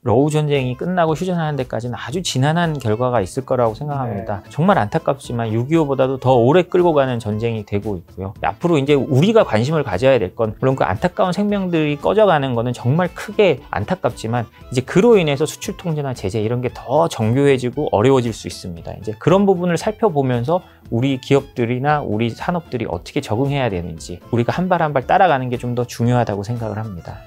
러우 전쟁이 끝나고 휴전하는 데까지는 아주 지난한 결과가 있을 거라고 생각합니다. 정말 안타깝지만 6.25보다도 더 오래 끌고 가는 전쟁이 되고 있고요. 앞으로 이제 우리가 관심을 가져야 될 건 물론 그 안타까운 생명들이 꺼져가는 거는 정말 크게 안타깝지만 이제 그로 인해서 수출 통제나 제재 이런 게 더 정교해지고 어려워질 수 있습니다. 이제 그런 부분을 살펴보면서 우리 기업들이나 우리 산업들이 어떻게 적응해야 되는지 우리가 한 발 한 발 따라가는 게 좀 더 중요하다고 생각을 합니다.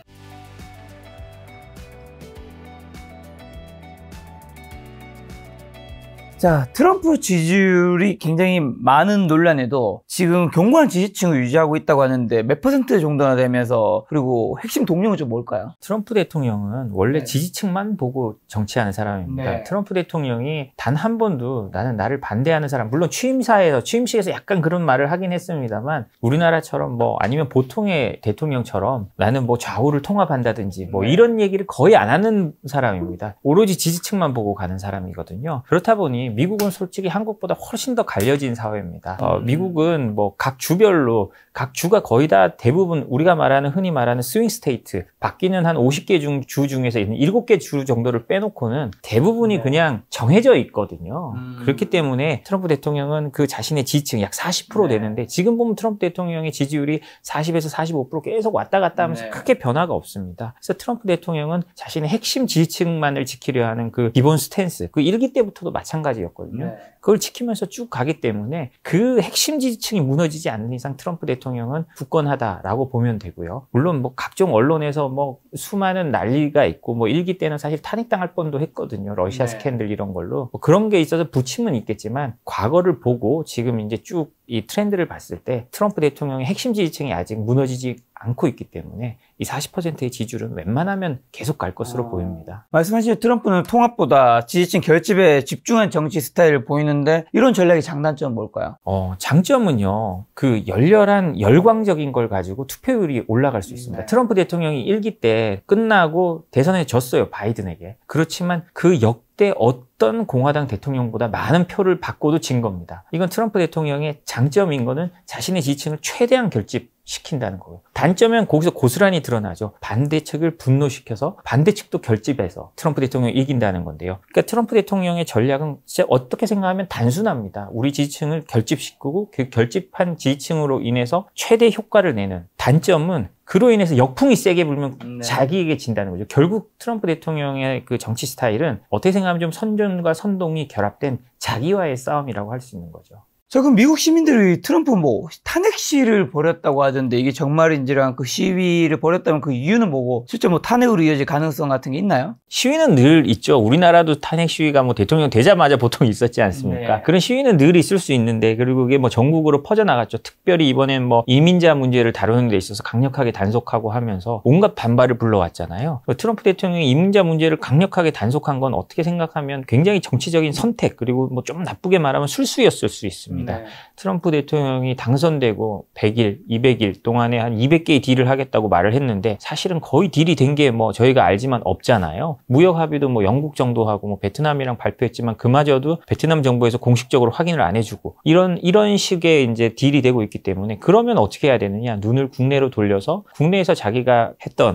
자, 트럼프 지지율이 굉장히 많은 논란에도 지금 견고한 지지층을 유지하고 있다고 하는데 몇 퍼센트 정도나 되면서 그리고 핵심 동력은 좀 뭘까요? 트럼프 대통령은 원래 네. 지지층만 보고 정치하는 사람입니다. 네. 트럼프 대통령이 단 한 번도 나는 나를 반대하는 사람, 물론 취임식에서 약간 그런 말을 하긴 했습니다만 우리나라처럼 뭐 아니면 보통의 대통령처럼 나는 뭐 좌우를 통합한다든지 뭐 네. 이런 얘기를 거의 안 하는 사람입니다. 오로지 지지층만 보고 가는 사람이거든요. 그렇다 보니 미국은 솔직히 한국보다 훨씬 더 갈려진 사회입니다. 미국은 뭐 각 주별로 각 주가 거의 다 대부분 우리가 흔히 말하는 스윙 스테이트, 바뀌는 한 50개 주 중에서 있는 7개 주 정도를 빼놓고는 대부분이 그냥 정해져 있거든요. 그렇기 때문에 트럼프 대통령은 그 자신의 지지층 약 40% 되는데 지금 보면 트럼프 대통령의 지지율이 40에서 45% 계속 왔다 갔다 하면서 크게 변화가 없습니다. 그래서 트럼프 대통령은 자신의 핵심 지지층만을 지키려 하는 그 기본 스탠스, 그 1기 때부터도 마찬가지였거든요. 그걸 지키면서 쭉 가기 때문에 그 핵심 지지층이 무너지지 않는 이상 트럼프 대통령은 굳건하다라고 보면 되고요. 물론 뭐 각종 언론에서 뭐 수많은 난리가 있고 뭐 1기 때는 사실 탄핵당할 뻔도 했거든요. 러시아 스캔들 이런 걸로. 뭐 그런 게 있어서 부침은 있겠지만 과거를 보고 지금 이제 쭉 이 트렌드를 봤을 때 트럼프 대통령의 핵심 지지층이 아직 무너지지 않고 있기 때문에 이 40%의 지지율은 웬만하면 계속 갈 것으로 보입니다. 말씀하신 트럼프는 통합보다 지지층 결집에 집중한 정치 스타일을 보이는데 이런 전략의 장단점은 뭘까요? 장점은요. 그 열렬한 열광적인 걸 가지고 투표율이 올라갈 수 있습니다. 트럼프 대통령이 1기 때 끝나고 대선에 졌어요. 바이든에게. 그렇지만 그 역대 어떤 공화당 대통령보다 많은 표를 받고도 진 겁니다. 이건 트럼프 대통령의 장점인 거는 자신의 지지층을 최대한 결집시킨다는 거예요. 단점은 거기서 고스란히 드러나죠. 반대측을 분노시켜서 반대측도 결집해서 트럼프 대통령이 이긴다는 건데요. 그러니까 트럼프 대통령의 전략은 진짜 어떻게 생각하면 단순합니다. 우리 지지층을 결집시키고 그 결집한 지지층으로 인해서 최대 효과를 내는. 단점은 그로 인해서 역풍이 세게 불면 자기에게 진다는 거죠. 결국 트럼프 대통령의 그 정치 스타일은 어떻게 생각하면 좀 선전과 선동이 결합된 자기와의 싸움이라고 할 수 있는 거죠. 자, 그럼 미국 시민들이 트럼프 탄핵 시위를 벌였다고 하던데 이게 정말인지랑 그 시위를 벌였다면 그 이유는 뭐고 실제 탄핵으로 이어질 가능성 같은 게 있나요? 시위는 늘 있죠. 우리나라도 탄핵 시위가 대통령 되자마자 보통 있었지 않습니까? 그런 시위는 늘 있을 수 있는데 그리고 그게 전국으로 퍼져나갔죠. 특별히 이번엔 이민자 문제를 다루는 데 있어서 강력하게 단속하고 하면서 온갖 반발을 불러왔잖아요. 트럼프 대통령이 이민자 문제를 강력하게 단속한 건 어떻게 생각하면 굉장히 정치적인 선택 그리고 좀 나쁘게 말하면 술수였을 수 있습니다. 트럼프 대통령이 당선되고 100일, 200일 동안에 한 200개의 딜을 하겠다고 말을 했는데 사실은 거의 딜이 된 게 저희가 알지만 없잖아요. 무역 합의도 영국 정도 하고 베트남이랑 발표했지만 그마저도 베트남 정부에서 공식적으로 확인을 안 해주고 이런 식의 이제 딜이 되고 있기 때문에 그러면 어떻게 해야 되느냐? 눈을 국내로 돌려서 국내에서 자기가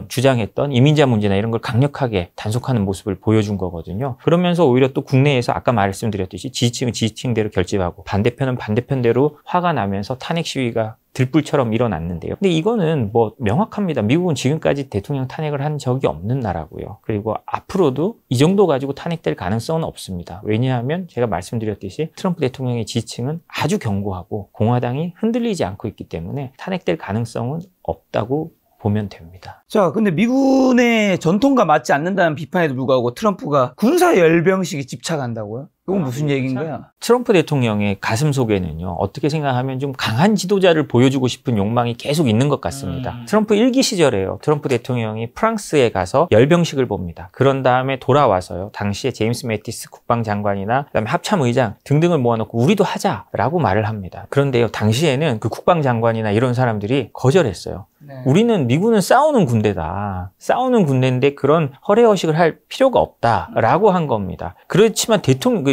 주장했던 이민자 문제나 이런 걸 강력하게 단속하는 모습을 보여준 거거든요. 그러면서 오히려 또 국내에서 아까 말씀드렸듯이 지지층은 지지층대로 결집하고 반대편대로 화가 나면서 탄핵 시위가 들불처럼 일어났는데요. 근데 이거는 명확합니다. 미국은 지금까지 대통령 탄핵을 한 적이 없는 나라고요. 그리고 앞으로도 이 정도 가지고 탄핵될 가능성은 없습니다. 왜냐하면 제가 말씀드렸듯이 트럼프 대통령의 지지층은 아주 견고하고 공화당이 흔들리지 않고 있기 때문에 탄핵될 가능성은 없다고 보면 됩니다. 자, 근데 미군의 전통과 맞지 않는다는 비판에도 불구하고 트럼프가 군사 열병식에 집착한다고요? 이건 무슨 얘기인가요? 트럼프 대통령의 가슴 속에는요, 어떻게 생각하면 좀 강한 지도자를 보여주고 싶은 욕망이 계속 있는 것 같습니다. 트럼프 1기 시절에요. 트럼프 대통령이 프랑스에 가서 열병식을 봅니다. 그런 다음에 돌아와서요, 당시에 제임스 매티스 국방장관이나 그다음에 합참의장 등등을 모아놓고 우리도 하자라고 말을 합니다. 그런데요, 당시에는 그 국방장관이나 이런 사람들이 거절했어요. 우리는 미군은 싸우는 군대다. 싸우는 군대인데 그런 허례허식을 할 필요가 없다라고 한 겁니다. 그렇지만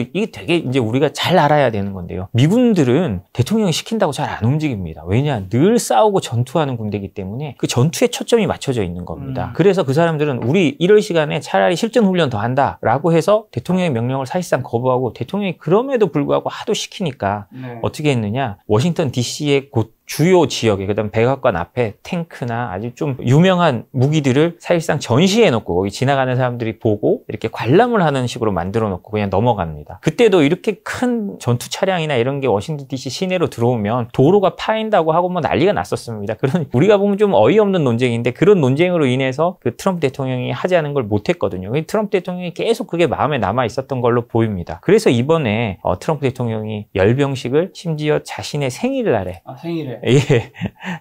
이게 되게 이제 우리가 잘 알아야 되는 건데요. 미군들은 대통령이 시킨다고 잘 안 움직입니다. 왜냐? 늘 싸우고 전투하는 군대이기 때문에 그 전투에 초점이 맞춰져 있는 겁니다. 그래서 그 사람들은 우리 이럴 시간에 차라리 실전 훈련 더 한다라고 해서 대통령의 명령을 사실상 거부하고 대통령이 그럼에도 불구하고 하도 시키니까 어떻게 했느냐? 워싱턴 DC의 곧 주요 지역에 그다음 백악관 앞에 탱크나 아주 좀 유명한 무기들을 사실상 전시해 놓고 거기 지나가는 사람들이 보고 이렇게 관람을 하는 식으로 만들어 놓고 그냥 넘어갑니다. 그때도 이렇게 큰 전투 차량이나 이런 게 워싱턴 DC 시내로 들어오면 도로가 파인다고 하고 뭐 난리가 났었습니다. 그런 우리가 보면 좀 어이없는 논쟁인데 그런 논쟁으로 인해서 그 트럼프 대통령이 하지 않은 걸 못했거든요. 트럼프 대통령이 계속 그게 마음에 남아 있었던 걸로 보입니다. 그래서 이번에 트럼프 대통령이 열병식을 심지어 자신의 생일날에 생일에 예,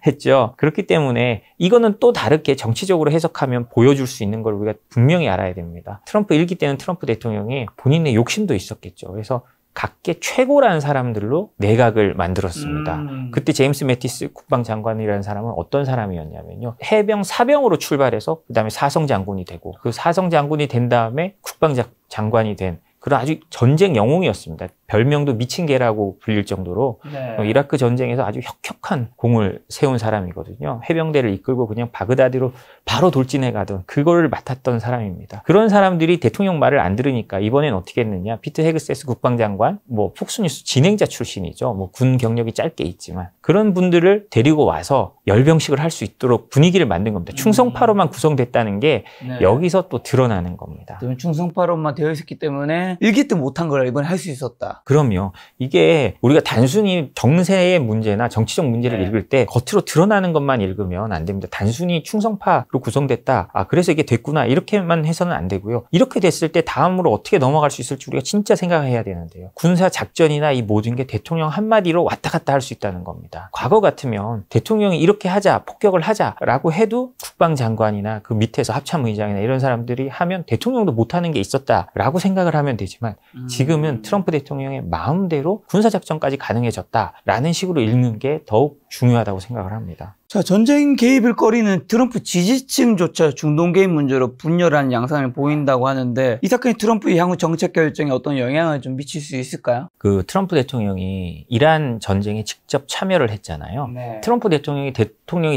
했죠. 그렇기 때문에 이거는 또 다르게 정치적으로 해석하면 보여줄 수 있는 걸 우리가 분명히 알아야 됩니다. 트럼프 1기 때는 트럼프 대통령이 본인의 욕심도 있었겠죠. 그래서 각계 최고라는 사람들로 내각을 만들었습니다. 그때 제임스 매티스 국방장관이라는 사람은 어떤 사람이었냐면요. 해병 사병으로 출발해서 그다음에 사성장군이 되고 그 사성장군이 된 다음에 국방장관이 된 그런 아주 전쟁 영웅이었습니다. 별명도 미친 개라고 불릴 정도로 이라크 전쟁에서 아주 혁혁한 공을 세운 사람이거든요. 해병대를 이끌고 그냥 바그다디로 바로 돌진해 가던 그거를 맡았던 사람입니다. 그런 사람들이 대통령 말을 안 들으니까 이번엔 어떻게 했느냐. 피트 헤그세스 국방장관, 뭐 폭스뉴스 진행자 출신이죠. 뭐 군 경력이 짧게 있지만 그런 분들을 데리고 와서 열병식을 할 수 있도록 분위기를 만든 겁니다. 충성파로만 구성됐다는 게 여기서 또 드러나는 겁니다. 충성파로만 되어 있었기 때문에 1기 때 못한 걸 이번에 할 수 있었다. 그럼요. 이게 우리가 단순히 정세의 문제나 정치적 문제를 읽을 때 겉으로 드러나는 것만 읽으면 안 됩니다. 단순히 충성파로 구성됐다. 그래서 이게 됐구나. 이렇게만 해서는 안 되고요. 이렇게 됐을 때 다음으로 어떻게 넘어갈 수 있을지 우리가 진짜 생각해야 되는데요. 군사 작전이나 이 모든 게 대통령 한마디로 왔다 갔다 할 수 있다는 겁니다. 과거 같으면 대통령이 이렇게 하자, 폭격을 하자라고 해도 국방장관이나 그 밑에서 합참의장이나 이런 사람들이 하면 대통령도 못하는 게 있었다라고 생각을 하면 되지만 지금은 트럼프 대통령의 마음대로 군사작전까지 가능해졌다라는 식으로 읽는 게 더욱 중요하다고 생각을 합니다. 자, 전쟁 개입을 꺼리는 트럼프 지지층조차 중동 개입 문제로 분열한 양상을 보인다고 하는데 이 사건이 트럼프의 향후 정책 결정에 어떤 영향을 좀 미칠 수 있을까요? 그 트럼프 대통령이 이란 전쟁에 직접 참여를 했잖아요. 트럼프 대통령이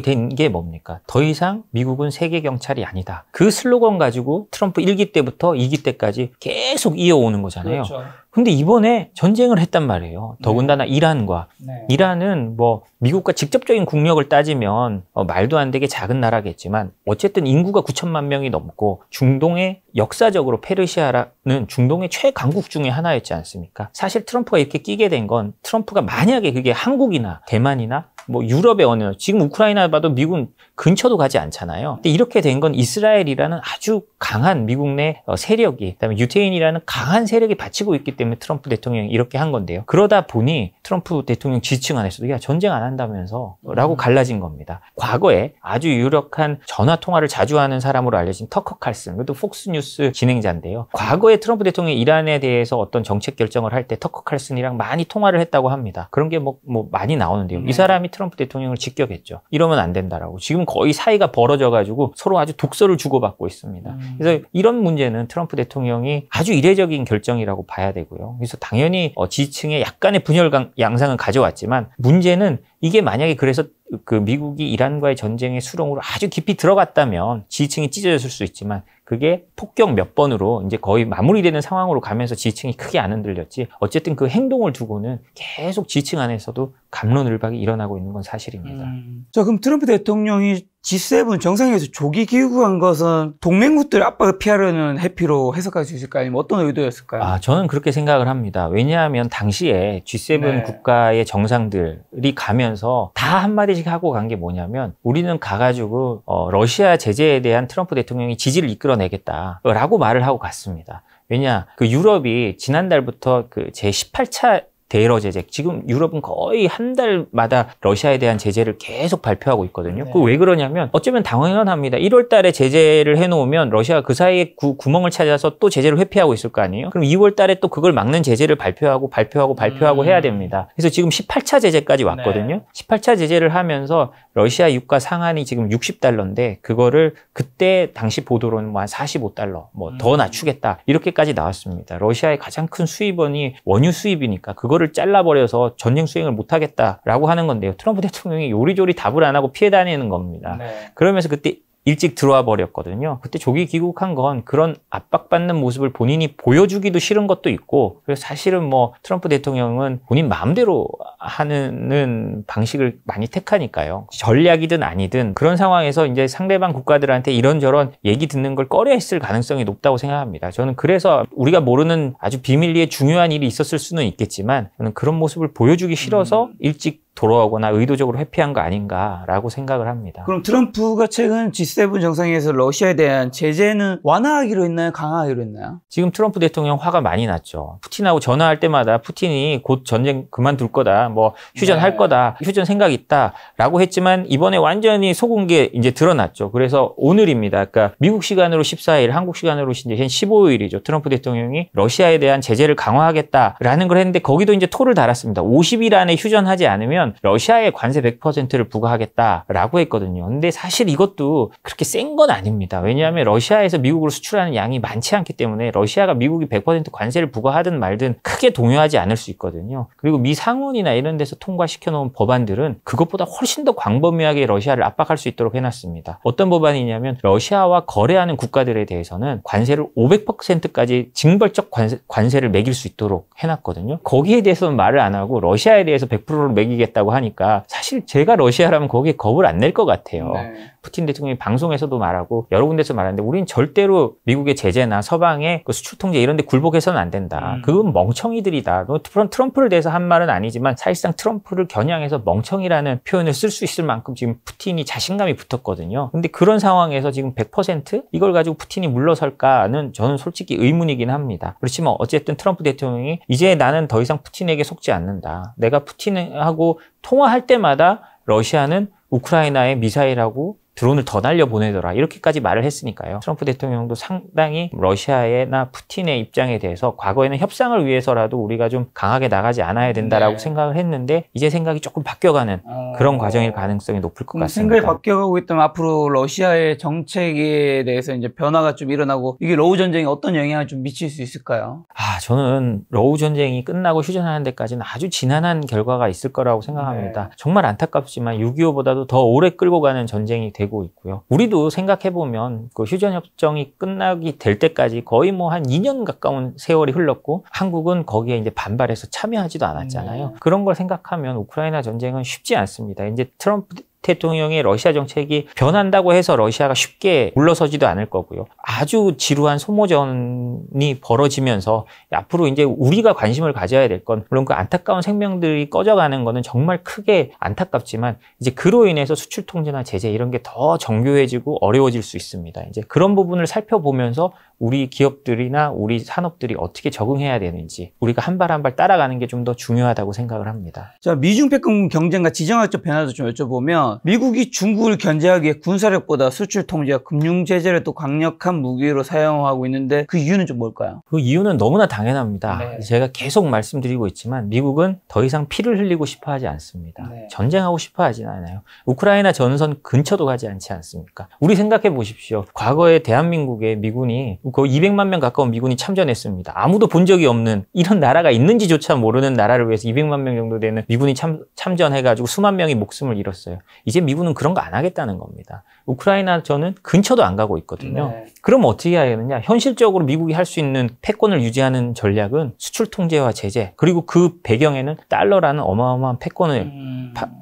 된 게 뭡니까? 더 이상 미국은 세계 경찰이 아니다. 그 슬로건 가지고 트럼프 1기 때부터 2기 때까지 계속 이어오는 거잖아요. 그렇죠. 근데 이번에 전쟁을 했단 말이에요. 더군다나 이란과. 이란은 뭐 미국과 직접적인 국력을 따지면 말도 안 되게 작은 나라겠지만 어쨌든 인구가 9천만 명이 넘고 중동의 역사적으로 페르시아라는 중동의 최강국 중에 하나였지 않습니까? 사실 트럼프가 이렇게 끼게 된 건 트럼프가 만약에 그게 한국이나 대만이나 뭐 유럽의 어느 지금 우크라이나 봐도 미국은 근처도 가지 않잖아요. 근데 이렇게 된 건 이스라엘이라는 아주 강한 미국 내 세력이 그다음에 유태인이라는 강한 세력이 받치고 있기 때문에 트럼프 대통령이 이렇게 한 건데요. 그러다 보니 트럼프 대통령 지지층 안에서도 야 전쟁 안 한다면서 라고 갈라진 겁니다. 과거에 아주 유력한 전화 통화를 자주 하는 사람으로 알려진 터커 칼슨, 그것도 폭스뉴스 진행자인데요. 과거에 트럼프 대통령이 이란에 대해서 어떤 정책 결정을 할 때 터커 칼슨이랑 많이 통화를 했다고 합니다. 그런 게 뭐 많이 나오는데요. 이 사람이 트럼프 대통령을 직격했죠. 이러면 안 된다라고. 지금 거의 사이가 벌어져가지고 서로 아주 독서를 주고받고 있습니다. 그래서 이런 문제는 트럼프 대통령이 아주 이례적인 결정이라고 봐야 되고요. 그래서 당연히 지지층에 약간의 분열 양상은 가져왔지만 문제는 이게 만약에 그래서 그 미국이 이란과의 전쟁의 수렁으로 아주 깊이 들어갔다면 지지층이 찢어졌을 수 있지만 그게 폭격 몇 번으로 이제 거의 마무리되는 상황으로 가면서 지지층이 크게 안 흔들렸지 어쨌든 그 행동을 두고는 계속 지지층 안에서도 갑론을박이 일어나고 있는 건 사실입니다. 자, 그럼 트럼프 대통령이 G7 정상회의에서 조기 귀국한 것은 동맹국들 압박을 피하려는 해피로 해석할 수 있을까요? 아니면 어떤 의도였을까요? 저는 그렇게 생각을 합니다. 왜냐하면 당시에 G7 국가의 정상들이 가면서 다 한마디씩 하고 간 게 뭐냐면 우리는 가가지고 러시아 제재에 대한 트럼프 대통령이 지지를 이끌어내겠다라고 말을 하고 갔습니다. 왜냐, 그 유럽이 지난달부터 그 제18차 대러 제재. 지금 유럽은 거의 한 달마다 러시아에 대한 제재를 계속 발표하고 있거든요. 그 왜 그러냐면 어쩌면 당연합니다. 1월 달에 제재를 해놓으면 러시아가 그 사이에 구멍을 찾아서 또 제재를 회피하고 있을 거 아니에요? 그럼 2월 달에 또 그걸 막는 제재를 발표하고 해야 됩니다. 그래서 지금 18차 제재까지 왔거든요. 18차 제재를 하면서 러시아 유가 상한이 지금 $60인데 그거를 그때 당시 보도로는 뭐 한 $45 뭐 더 낮추겠다 이렇게까지 나왔습니다. 러시아의 가장 큰 수입원이 원유 수입이니까 그거를 잘라버려서 전쟁 수행을 못하겠다라고 하는 건데요. 트럼프 대통령이 요리조리 답을 안 하고 피해 다니는 겁니다. 그러면서 그때 일찍 들어와 버렸거든요. 그때 조기 귀국한 건 그런 압박받는 모습을 본인이 보여주기도 싫은 것도 있고, 그래서 사실은 뭐 트럼프 대통령은 본인 마음대로 하는 방식을 많이 택하니까요. 전략이든 아니든 그런 상황에서 이제 상대방 국가들한테 이런저런 얘기 듣는 걸 꺼려했을 가능성이 높다고 생각합니다. 저는 그래서 우리가 모르는 아주 비밀리에 중요한 일이 있었을 수는 있겠지만 저는 그런 모습을 보여주기 싫어서 일찍 돌아오거나 의도적으로 회피한 거 아닌가라고 생각을 합니다. 그럼 트럼프가 최근 G7 정상회의에서 러시아에 대한 제재는 완화하기로 했나요? 강화하기로 했나요? 지금 트럼프 대통령 화가 많이 났죠. 푸틴하고 전화할 때마다 푸틴이 곧 전쟁 그만둘 거다, 뭐 휴전할 거다, 휴전 생각 있다라고 했지만 이번에 완전히 속은 게 이제 드러났죠. 그래서 오늘입니다. 그러니까 미국 시간으로 14일, 한국 시간으로 이제 15일이죠. 트럼프 대통령이 러시아에 대한 제재를 강화하겠다라는 걸 했는데 거기도 이제 토를 달았습니다. 50일 안에 휴전하지 않으면 러시아에 관세 100%를 부과하겠다라고 했거든요. 근데 사실 이것도 그렇게 센 건 아닙니다. 왜냐하면 러시아에서 미국으로 수출하는 양이 많지 않기 때문에 러시아가 미국이 100% 관세를 부과하든 말든 크게 동요하지 않을 수 있거든요. 그리고 미 상원이나 이런 데서 통과시켜 놓은 법안들은 그것보다 훨씬 더 광범위하게 러시아를 압박할 수 있도록 해놨습니다. 어떤 법안이냐면 러시아와 거래하는 국가들에 대해서는 관세를 500%까지 징벌적 관세를 매길 수 있도록 해놨거든요. 거기에 대해서는 말을 안 하고 러시아에 대해서 100%를 매기겠다고 하니까 사실 제가 러시아라면 거기에 겁을 안 낼 것 같아요. 푸틴 대통령이 방송에서도 말하고 여러 군데서 말하는데 우린 절대로 미국의 제재나 서방의 그 수출 통제 이런 데 굴복해서는 안 된다. 그건 멍청이들이다. 트럼프를 대해서 한 말은 아니지만 사실상 트럼프를 겨냥해서 멍청이라는 표현을 쓸 수 있을 만큼 지금 푸틴이 자신감이 붙었거든요. 근데 그런 상황에서 지금 100% 이걸 가지고 푸틴이 물러설까는 저는 솔직히 의문이긴 합니다. 그렇지만 어쨌든 트럼프 대통령이 이제 나는 더 이상 푸틴에게 속지 않는다. 내가 푸틴하고 통화할 때마다 러시아는 우크라이나에 미사일하고 드론을 더 날려보내더라 이렇게까지 말을 했으니까요. 트럼프 대통령도 상당히 러시아나 푸틴의 입장에 대해서 과거에는 협상을 위해서라도 우리가 좀 강하게 나가지 않아야 된다라고 생각을 했는데 이제 생각이 조금 바뀌어가는 그런 과정일 가능성이 높을 것 같습니다. 생각이 바뀌어가고 있다면 앞으로 러시아의 정책에 대해서 이제 변화가 좀 일어나고 이게 러우 전쟁에 어떤 영향을 좀 미칠 수 있을까요? 저는 러우 전쟁이 끝나고 휴전하는 데까지는 아주 지난한 결과가 있을 거라고 생각합니다. 정말 안타깝지만 6.25보다도 더 오래 끌고 가는 전쟁이 되고 있고요. 우리도 생각해보면 그 휴전협정이 끝나기 될 때까지 거의 뭐 한 2년 가까운 세월이 흘렀고 한국은 거기에 이제 반발해서 참여하지도 않았잖아요. 그런 걸 생각하면 우크라이나 전쟁은 쉽지 않습니다. 이제 트럼프 대통령의 러시아 정책이 변한다고 해서 러시아가 쉽게 물러서지도 않을 거고요. 아주 지루한 소모전이 벌어지면서 앞으로 이제 우리가 관심을 가져야 될 건 물론 그 안타까운 생명들이 꺼져가는 거는 정말 크게 안타깝지만 이제 그로 인해서 수출 통제나 제재 이런 게 더 정교해지고 어려워질 수 있습니다. 이제 그런 부분을 살펴보면서 우리 기업들이나 우리 산업들이 어떻게 적응해야 되는지 우리가 한 발 한 발 따라가는 게 좀 더 중요하다고 생각을 합니다. 자, 미중 패권 경쟁과 지정학적 변화도 좀 여쭤보면 미국이 중국을 견제하기 위해 군사력보다 수출 통제와 금융 제재를 또 강력한 무기로 사용하고 있는데 그 이유는 좀 뭘까요? 그 이유는 너무나 당연합니다. 제가 계속 말씀드리고 있지만 미국은 더 이상 피를 흘리고 싶어 하지 않습니다. 전쟁하고 싶어 하진 않아요. 우크라이나 전선 근처도 가지 않지 않습니까? 우리 생각해 보십시오. 과거에 대한민국에 미군이 거의 200만 명 가까운 미군이 참전했습니다. 아무도 본 적이 없는 이런 나라가 있는지조차 모르는 나라를 위해서 200만 명 정도 되는 미군이 참전해가지고 수만 명이 목숨을 잃었어요. 이제 미군은 그런 거 안 하겠다는 겁니다. 우크라이나 전은 근처도 안 가고 있거든요. 그럼 어떻게 해야 되느냐? 현실적으로 미국이 할 수 있는 패권을 유지하는 전략은 수출 통제와 제재 그리고 그 배경에는 달러라는 어마어마한 패권을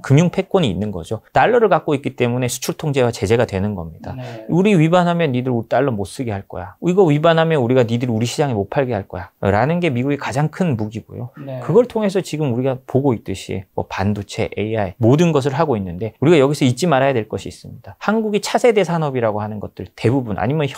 금융 패권이 있는 거죠. 달러를 갖고 있기 때문에 수출 통제와 제재가 되는 겁니다. 우리 위반하면 니들 우리 달러 못 쓰게 할 거야. 이거 위반하면 우리가 니들 우리 시장에 못 팔게 할 거야. 라는 게 미국의 가장 큰 무기고요. 그걸 통해서 지금 우리가 보고 있듯이 뭐 반도체, AI 모든 것을 하고 있는데 우리가 우리가 여기서 잊지 말아야 될 것이 있습니다. 한국이 차세대 산업이라고 하는 것들 대부분 아니면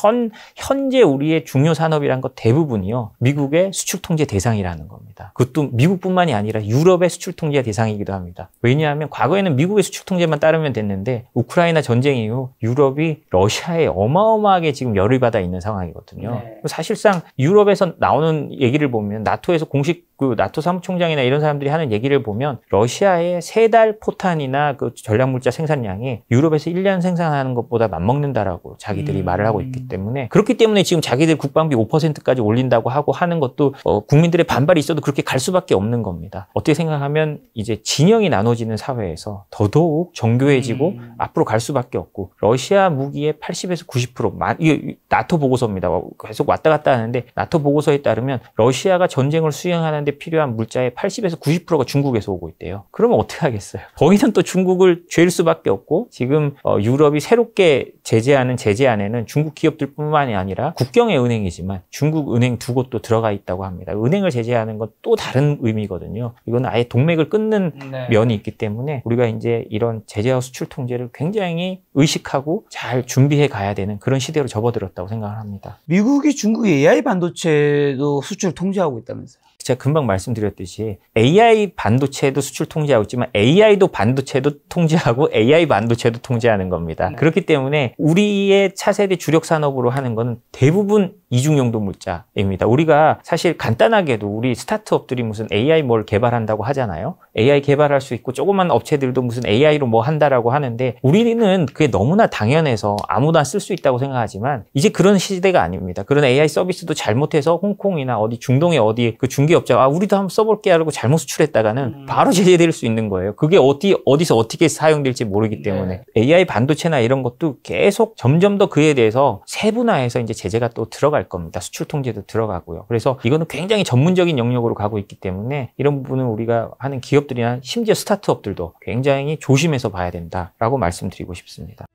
현재 우리의 중요 산업이란 것 대부분이요. 미국의 수출 통제 대상이라는 겁니다. 그것도 미국뿐만이 아니라 유럽의 수출 통제 대상이기도 합니다. 왜냐하면 과거에는 미국의 수출 통제만 따르면 됐는데 우크라이나 전쟁 이후 유럽이 러시아에 어마어마하게 지금 열을 받아 있는 상황이거든요. 네. 사실상 유럽에서 나오는 얘기를 보면 나토에서 공식 그 나토 사무총장이나 이런 사람들이 하는 얘기를 보면 러시아의 3달 포탄이나 그 전략물자 생산량이 유럽에서 1년 생산하는 것보다 맞먹는다라고 자기들이 말을 하고 있기 때문에 그렇기 때문에 지금 자기들 국방비 5%까지 올린다고 하고 하는 것도 국민들의 반발이 있어도 그렇게 갈 수밖에 없는 겁니다. 어떻게 생각하면 이제 진영이 나눠지는 사회에서 더더욱 정교해지고 앞으로 갈 수밖에 없고 러시아 무기의 80에서 90% 이게 나토 보고서입니다. 계속 왔다 갔다 하는데 나토 보고서에 따르면 러시아가 전쟁을 수행하는데 필요한 물자의 80에서 90%가 중국에서 오고 있대요. 그러면 어떻게 하겠어요? 거기는 또 중국을 죄일 수밖에 없고 지금 유럽이 새롭게 제재하는 제재안에는 중국 기업들뿐만이 아니라 국경의 은행이지만 중국 은행 두 곳도 들어가 있다고 합니다. 은행을 제재하는 건 또 다른 의미거든요. 이건 아예 동맥을 끊는 면이 있기 때문에 우리가 이제 이런 제재와 수출 통제를 굉장히 의식하고 잘 준비해 가야 되는 그런 시대로 접어들었다고 생각을 합니다. 미국이 중국 AI 반도체도 수출 통제하고 있다면서요? 제가 금방 말씀드렸듯이 AI 반도체도 수출 통제하고 있지만 AI도 반도체도 통제하고 AI 반도체도 통제하는 겁니다. 네. 그렇기 때문에 우리의 차세대 주력 산업으로 하는 거는 대부분 이중용도 물자입니다. 우리가 사실 간단하게도 우리 스타트업들이 무슨 AI 뭘 개발한다고 하잖아요. AI 개발할 수 있고 조그만 업체들도 무슨 AI로 뭐 한다라고 하는데 우리는 그게 너무나 당연해서 아무나 쓸 수 있다고 생각하지만 이제 그런 시대가 아닙니다. 그런 AI 서비스도 잘못해서 홍콩이나 어디 중동의 어디 그 중개업자가 우리도 한번 써볼게 하고 잘못 수출했다가는 바로 제재될 수 있는 거예요. 그게 어디서 어떻게 사용될지 모르기 때문에 AI 반도체나 이런 것도 계속 점점 더 그에 대해서 세분화해서 이제 제재가 또 들어갈 겁니다. 수출 통제도 들어가고요. 그래서 이거는 굉장히 전문적인 영역으로 가고 있기 때문에 이런 부분은 우리가 하는 기업들이나 심지어 스타트업들도 굉장히 조심해서 봐야 된다라고 말씀드리고 싶습니다.